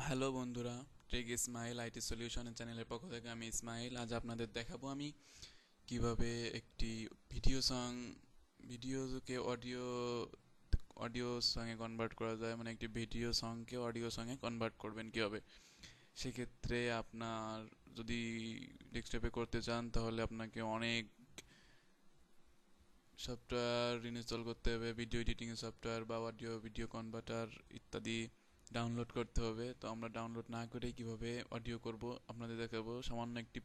Hello বন্ধুরা, take Ismail IT সলিউশনের চ্যানেলের পক্ষ থেকে আমি ইসমাইল। আজ আপনাদের দেখাবো আমি কিভাবে একটি ভিডিওকে অডিও সঙ্গে কনভার্ট করা যায়, মানে একটি ভিডিও সংকে অডিও সঙ্গে কনভার্ট করবেন কিভাবে। সেক্ষেত্রে আপনার যদি ডেস্কটপে করতে চান তাহলে আপনাকে অনেক সফটওয়্যার ইনস্টল করতে হবে, ভিডিও এডিটিং সফটওয়্যার বা ভিডিও কনভার্টার ইত্যাদি ডাউনলোড করতে হবে। তো আমরা ডাউনলোড না করেই কিভাবে অডিও করব আপনাদের দেখাবো। সামান্য একটি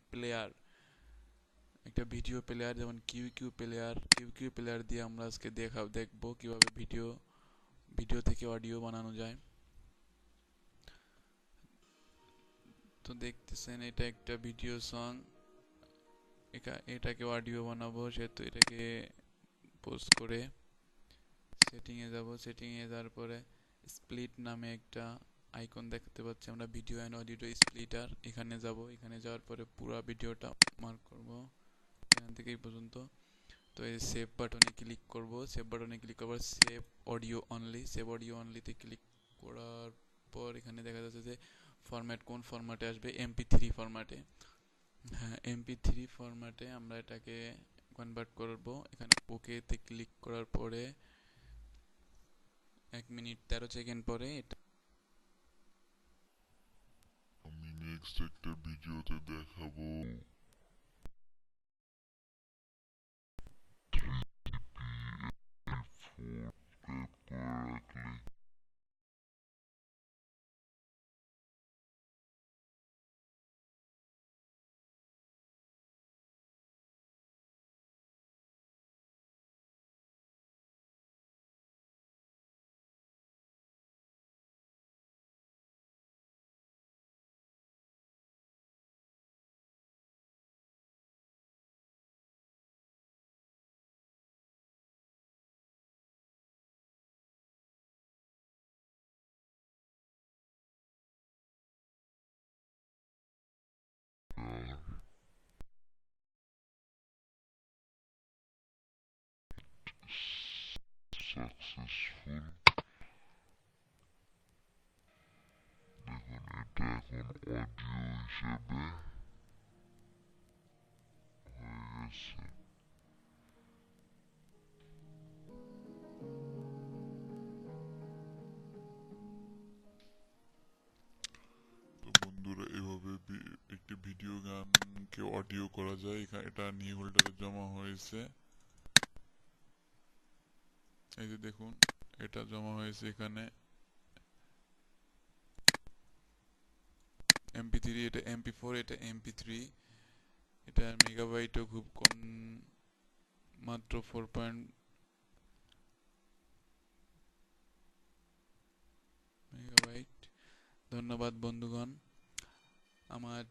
একটা ভিডিও প্লেয়ার, যেমন কিউ প্লেয়ার দিয়ে আমরা আজকে দেখবো কিভাবে ভিডিও থেকে অডিও বানানো যায়। তো দেখতেছেন, এটা একটা ভিডিও সং, এটাকে অডিও বানাবো, সেহেতু এটাকে পোস্ট করে সেটিংয়ে যাওয়ার পরে স্প্লিট নামে একটা আইকন দেখতে পাচ্ছি আমরা, ভিডিও অ্যান্ড অডিও স্প্লিটার। এখানে এখানে যাওয়ার পরে পুরো ভিডিওটা মার্ক করব এখান থেকে এই পর্যন্ত। তো এই সেভ বাটনে ক্লিক করব, সেভ অডিও অনলিতে ক্লিক করার পর এখানে দেখা যাচ্ছে যে ফরম্যাট কোন ফরম্যাটে আসবে, MP3 ফরম্যাটে। হ্যাঁ, MP3 ফরম্যাটে আমরা এটাকে কনভার্ট করব। এখানে ওকেতে ক্লিক করার পরে 1 মিনিট 13 সেকেন্ড পরে আমি নেক্সট একটা ভিডিওতে দেখাবো সাবস্ক্রাইব করে রাখলে। সাকসেসফুল, দেখুন এটা এখন অডিও হিসেবে হয়ে গেছে। তো বন্ধুরা, এভাবে একটি ভিডিও গানকে অডিও করা যায়। এখানে এটা নিউ হোল্ডারে জমা হয়েছে, এই যে দেখুন এটা জমা হয়েছে এখানে MP3, এটা MP4, এটা MP3। এটা মেগাবাইটও খুব কম, মাত্র 4 মেগাবাইট। ধন্যবাদ বন্ধুগণ। আমার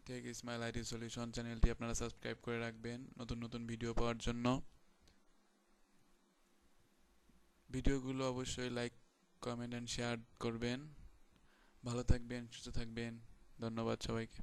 টেক ইসমাইল আইটি সলিউশন চ্যানেলটি আপনারা সাবস্ক্রাইব করে রাখবেন নতুন নতুন ভিডিও পাওয়ার জন্য। ভিডিওগুলো অবশ্যই লাইক, কমেন্ট অ্যান্ড শেয়ার করবেন। ভালো থাকবেন, সুস্থ থাকবেন। ধন্যবাদ সবাইকে।